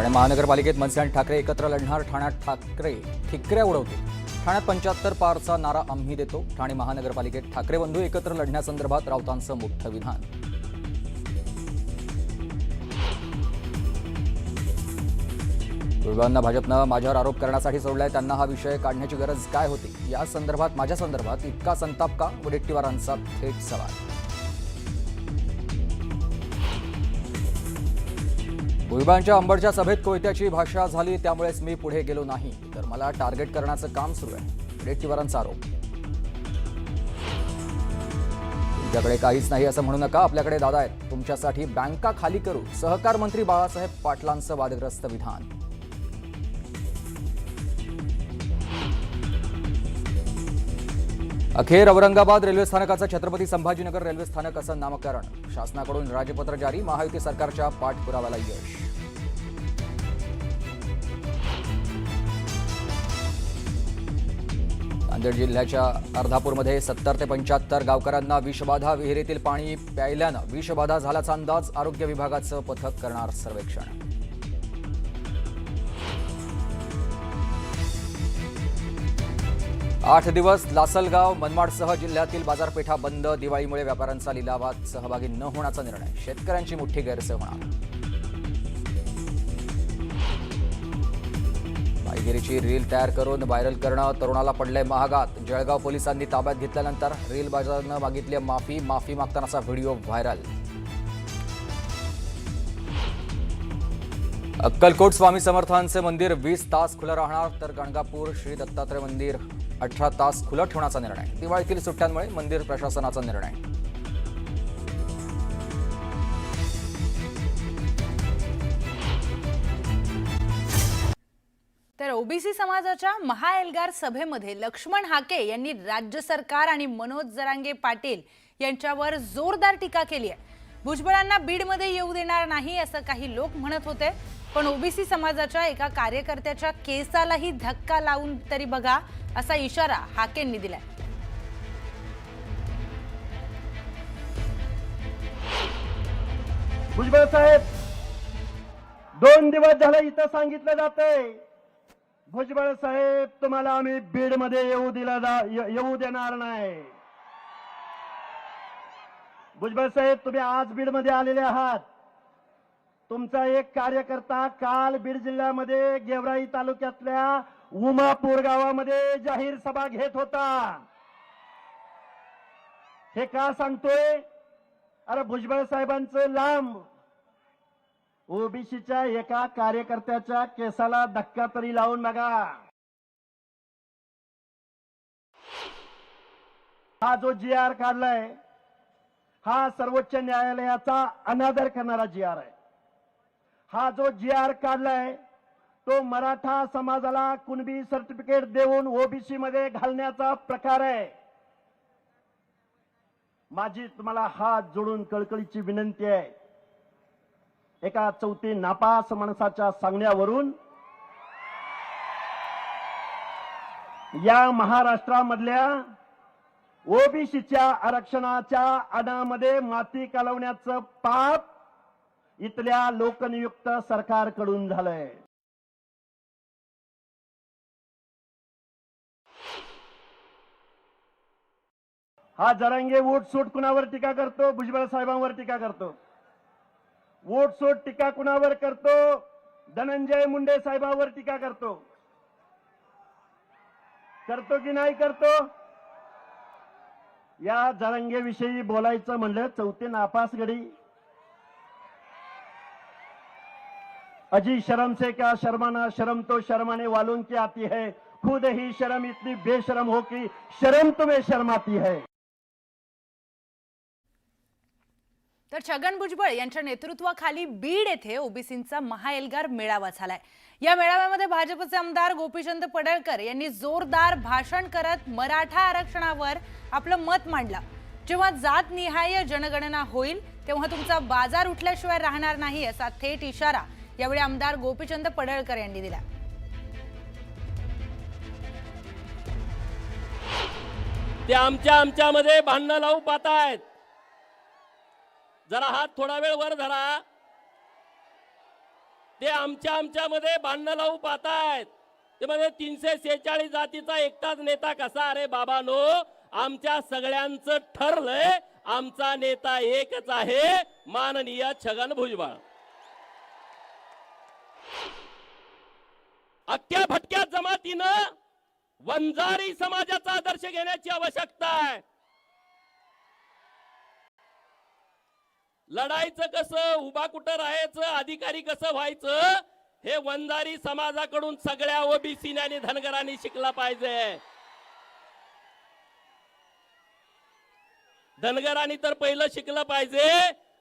ठाणे महानगरपालिकेत मनसे आणि ठाकरे एकत्र लढणार. ठाण्यात ठाकरे ठिकऱ्या उडवतील. ठाण्यात 75 पारचा नारा आम्ही देतो. ठाणे महानगरपालिकेत ठाकरे बंधू एकत्र लढण्यासंदर्भात राऊतांचं मोठं विधान. विभागांना भाजपनं माझ्यावर आरोप करण्यासाठी सोडलाय. त्यांना हा विषय काढण्याची गरज काय होती? या संदर्भात माझ्या संदर्भात इतका संताप का? वडेट्टीवारांचा थेट सवाल. भुजबळांच्या अंबडच्या सभेत कोयत्याची भाषा झाली, त्यामुळेच मी पुढे गेलो नाही, तर मला टार्गेट करण्याचं काम सुरू आहे. वडेट्टीवारांचा आरोप. तुमच्याकडे काहीच नाही असं म्हणू नका, आपल्याकडे दादा आहेत. तुमच्यासाठी बँका खाली करू. सहकार मंत्री बाळासाहेब पाटलांचं वादग्रस्त विधान. अखेर औरंगाबाद रेल्वे स्थानकाचं छत्रपती संभाजीनगर रेल्वे स्थानक असं नामकरण. शासनाकडून राजपत्र जारी. महायुती सरकारच्या पाठपुराव्याला यश. नांदेड जिल्ह्याच्या अर्धापूरमध्ये 70 ते 75 गावकऱ्यांना विषबाधा. विहिरीतील पाणी प्यायल्यानं विषबाधा झाल्याचा अंदाज. आरोग्य विभागाचं पथक करणार सर्वेक्षण. आठ दिवस लासलगाव मनमाडसह जिल्ह्यातील बाजारपेठा बंद. दिवाळीमुळे व्यापाऱ्यांचा लिलावात सहभागी न होण्याचा निर्णय. शेतकऱ्यांची मोठी गैरसोय होणार. भाईगिरीची रील तयार करून व्हायरल करणं तरुणाला पडलंय महागात. जळगाव पोलिसांनी ताब्यात घेतल्यानंतर रील बाजारानं मागितली माफी मागतानाचा व्हिडिओ व्हायरल. अक्कलकोट स्वामी समर्थांचे मंदिर 20 तास खुलं राहणार, तर गणगापूर श्री दत्तात्रय मंदिर 18 तास खुलं ठेवण्याचा निर्णय. दिवाळीतील सुट्ट्यांमुळे मंदिर प्रशासनाचा निर्णय. तर ओबीसी समाजाच्या महाएल्गार सभेमध्ये लक्ष्मण हाके यांनी राज्य सरकार आणि मनोज जरांगे पाटील यांच्यावर जोरदार टीका केली आहे. भुजबळांना बीडमध्ये येऊ देणार नाही असं काही लोक म्हणत होते, पण ओबीसी समाजाच्या एका कार्यकर्त्याच्या केसालाही धक्का लावून तरी बघा असा इशारा हाकेंनी दिलाय. भुजबळ साहेब, 2 दिवस झाले इथं सांगितलं जातंय, भुजबळ साहेब तुम्हाला आम्ही बीडमध्ये येऊ देणार नाही. भुजबळ साहेब, तुम्ही आज बीडमध्ये आलेले आहात. तुमचा एक कार्यकर्ता काल बीड जिल्ह्यामध्ये गेवराई तालुक्यातल्या उमापूर गावामध्ये जाहीर सभा घेत होता. हे का सांगतोय? अरे भुजबळ साहेबांचं लांब. ओबीसीच्या एका कार्यकर्त्याच्या केसाला धक्का तरी लावून बघा. हा जो GR काढलाय, हा सर्वोच्च न्यायालयाचा अनादर करणारा GR आहे. हा जो GR काढलाय तो मराठा समाजाला कुणबी सर्टिफिकेट देऊन ओबीसी मध्ये घालण्याचा प्रकार आहे. माझी तुम्हाला हात जोडून कळकळीची विनंती आहे, एका चौथी नापास माणसाच्या सांगण्यावरून या महाराष्ट्रामधल्या ओबीसीच्या आरक्षणाच्या अनामध्ये माती कालवण्याचं पाप इथल्या लोकनियुक्त सरकारकडून झालंय. हा जरांगे वोटसूट कुणावर टीका करतो? भुजबळ साहेबांवर टीका करतो. वोटसूट टीका कुणावर करतो? धनंजय मुंडे साहेबांवर टीका करतो. करतो की नाही करतो? या जरांगेविषयी बोलायचं म्हणलं चौथे नापास गडी. अजी शर्म से क्या शर्माना, शर्म तो शर्माने वालों की आती है, खुद ही शर्म इतनी बेशरम हो कि शर्म तुम्हें शर्माती है. तर छगन भुजबळ यांच्या नेतृत्वाखाली बीड येथे ओबीसींचा महाएल्गार मेळावा झालाय. या मेळाव्यामध्ये भाजपचे आमदार गोपीचंद पडळकर यांनी जोरदार भाषण करत मराठा आरक्षणावर आपलं मत मांडलं. जेव्हा जातनिहाय जनगणना होईल तेव्हा तुमचा बाजार उठल्याशिवाय राहणार नाही असा थेट इशारा यावेळी आमदार गोपीचंद पडळकर यांनी दिला. ते आमच्यामध्ये भांडणं लावू पाहतायत. जरा हात थोडा वेळ वर धरा. ते आमच्यामध्ये भांडणं लावू पाहतायत. ते म्हणजे 346 जातीचा एकटाच नेता कसा? अरे बाबानो, आमच्या सगळ्यांचं ठरलंय. आमचा नेता एकच आहे, माननीय छगन भुजबळ. अख्ख्या भटक्या जमातीनं वंजारी समाजाचा आदर्श घेण्याची आवश्यकता आहे. लढायचं कसं, उभा कुठं राहायचं, अधिकारी कसं व्हायचं, हे वंजारी समाजाकडून सगळ्या ओबीसी आणि धनगरांनी शिकला पाहिजे. धनगरांनी तर पहिलं शिकलं पाहिजे.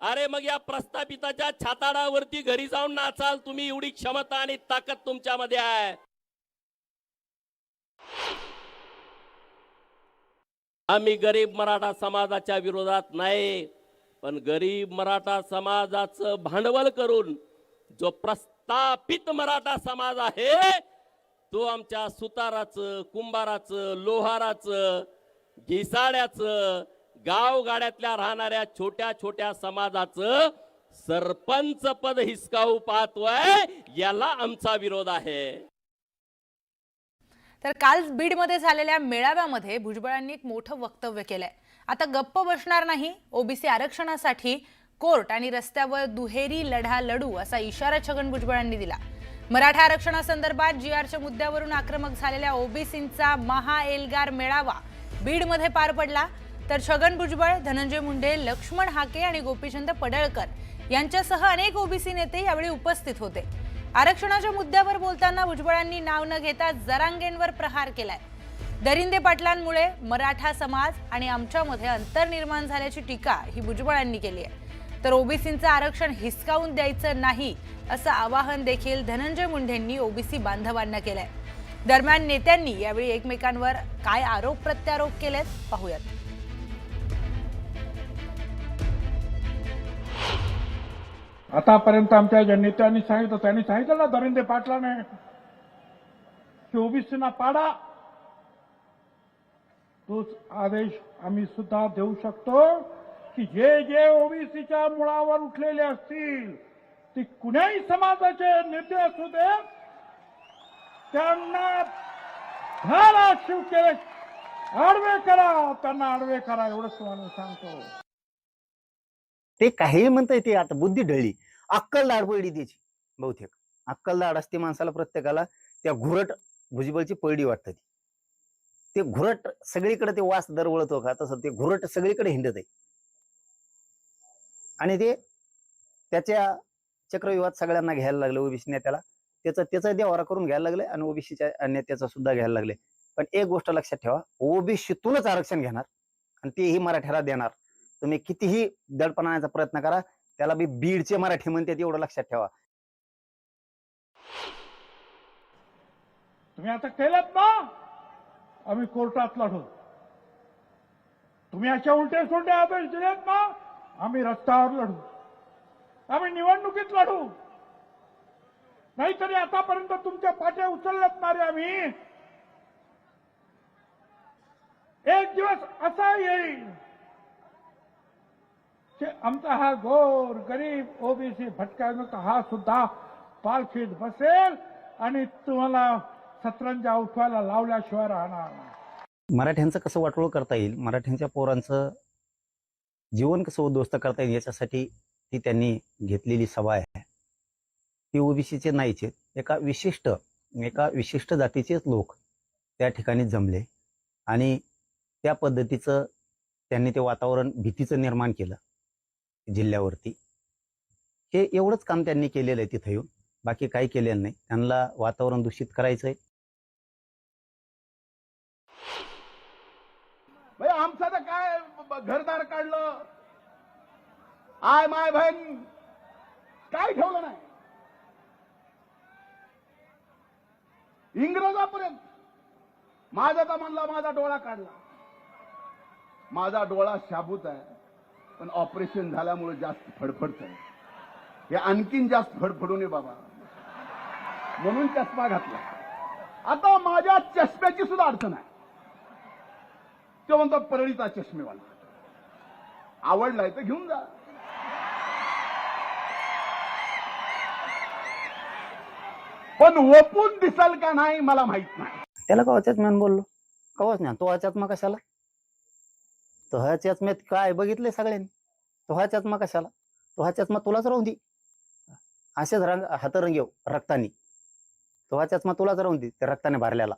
अरे मग या प्रस्थापिताच्या छाताडावरती घरी जाऊन नाचाल तुम्ही, एवढी क्षमता आणि ताकद तुमच्यामध्ये आहे. आम्ही गरीब मराठा समाजाच्या विरोधात नाही, पण गरीब मराठा समाजाचं भांडवल करून जो प्रस्थापित मराठा समाज आहे, तो आमच्या सुताराचं, कुंभाराचं, लोहाराचं, घिसाड्याचं, गावगाड्यातल्या राहणाऱ्या छोट्या छोट्या समाजाचं सरपंच पद हिसकावू पाहतोय, याला आमचा विरोध आहे. तर काल बीडमध्ये झालेल्या मेळाव्यामध्ये भुजबळांनी एक मोठं वक्तव्य केलंय. आता गप्प बसणार नाही, ओबीसी आरक्षणासाठी कोर्ट आणि रस्त्यावर दुहेरी लढा लढू असा इशारा छगन भुजबळांनी दिला. मराठा आरक्षणासंदर्भात जीआरच्या मुद्द्यावरून आक्रमक झालेल्या ओबीसींचा महाएल्गार मेळावा बीडमध्ये पार पडला. तर छगन भुजबळ, धनंजय मुंडे, लक्ष्मण हाके आणि गोपीचंद पडळकर यांच्यासह अनेक ओबीसी नेते यावेळी उपस्थित होते. आरक्षणाच्या मुद्द्यावर बोलताना भुजबळांनी नाव न घेता जरांगेंवर प्रहार केलाय. दरिंदे पाटलांमुळे मराठा समाज आणि आमच्यामध्ये अंतर निर्माण झाल्याची टीका ही भुजबळांनी केली आहे. तर ओबीसींचं आरक्षण हिसकावून द्यायचं नाही असं आवाहन देखील धनंजय मुंडेंनी ओबीसी बांधवांना केलंय. दरम्यान नेत्यांनी यावेळी एकमेकांवर काय आरोप प्रत्यारोप केलेत पाहूयात. आतापर्यंत आमच्या ज्या नेत्यांनी सांगितलं, त्यांनी सांगितलं ना दरिंदे पाटलाने की ओबीसीना पाडा, तोच आदेश आम्ही सुद्धा देऊ शकतो की जे जे ओबीसीच्या मुळावर उठलेले असतील, ते कुणाही समाजाचे नेते असू दे, त्यांना धाराशिव केले आडवे करा, त्यांना आडवे करा, एवढंच तुम्हाला सांगतो. ते काही म्हणताय, ते आता बुद्धी ढळली, अक्कल दाढ पडली त्याची. बहुतेक अक्कल दाढ असते माणसाला, प्रत्येकाला. त्या घुरट भुजबळची पडली वाटतं. ते घुरट सगळीकडे ते वास दरवळतो का, तसं ते घुरट सगळीकडे हिंडत आहे. आणि ते त्याच्या चक्रव्यूहात सगळ्यांना घ्यायला लागले. ओबीसी नेत्याला त्याचा देवारा करून घ्यायला लागले आणि ओबीसीच्या नेत्याचा सुद्धा घ्यायला लागले. पण एक गोष्ट लक्षात ठेवा, ओबीसीतूनच आरक्षण घेणार आणि तेही मराठ्याला देणार. तुम्ही कितीही दडपणाचा प्रयत्न करा, त्याला बी बीडचे मराठी म्हणतात, एवढं लक्षात ठेवा. तुम्ही आता केलं ना, आम्ही कोर्टात लढू. तुम्ही अशा उलटे सुलटे आदेश दिलेत ना, आम्ही रस्त्यावर लढू, आम्ही निवडणुकीत लढू. नाहीतरी आतापर्यंत तुमच्या पाट्या उचलल्यात ना रे आम्ही. एक दिवस असा येईल की आमचा हा गोर गरीब ओबीसी भटक्यांचा हा सुद्धा पालखीत बसेल आणि तुम्हाला सतरंजा उठवायला लावल्याशिवाय राहणार नाही. मराठ्यांचं कसं वाटोळ करता येईल, मराठ्यांच्या पोरांचं जीवन कसं उद्ध्वस्त करता येईल, याच्यासाठी ती त्यांनी घेतलेली सभा आहे. ती ओबीसीचे नाहीच आहेत. एका विशिष्ट जातीचेच लोक त्या ठिकाणी जमले आणि त्या पद्धतीचं त्यांनी ते वातावरण भीतीचं निर्माण केलं जिल्ह्यावरती. हे एवढंच काम त्यांनी केलेलं आहे तिथं येऊन, बाकी काही केलेलं नाही. त्यांना वातावरण दूषित करायचंय. आमचं तर काय घरदार काढलं, आय माय बहीण काय ठेवलं नाही. इंग्रजापर्यंत माझा तर म्हणला माझा डोळा काढला. माझा डोळा शाबूत आहे, पण ऑपरेशन झाल्यामुळे जास्त फडफडत आहे. हे आणखीन जास्त फडफडू नये बाबा, म्हणून चष्मा घातला. आता माझ्या चष्म्याची सुद्धा अडचण आहे. तो म्हणतो परळीचा चष्मेवाला, आवडलाय तर घेऊन जा. पण ओपून दिसल का नाही मला माहित नाही. त्याला कवाच्याच मी बोललो, कवाच नाही. तो ह्याच्यात मग कशाला, तो ह्याच्यात मी काय बघितले सगळ्यांनी, तो ह्याच्यात मग कशाला, तो ह्याच्यात मग तुलाच राहून दे. असेच हातरंगेव रक्तानी, तो ह्याच्यात मग तुलाच राहून दे, त्या रक्ताने भरलेला.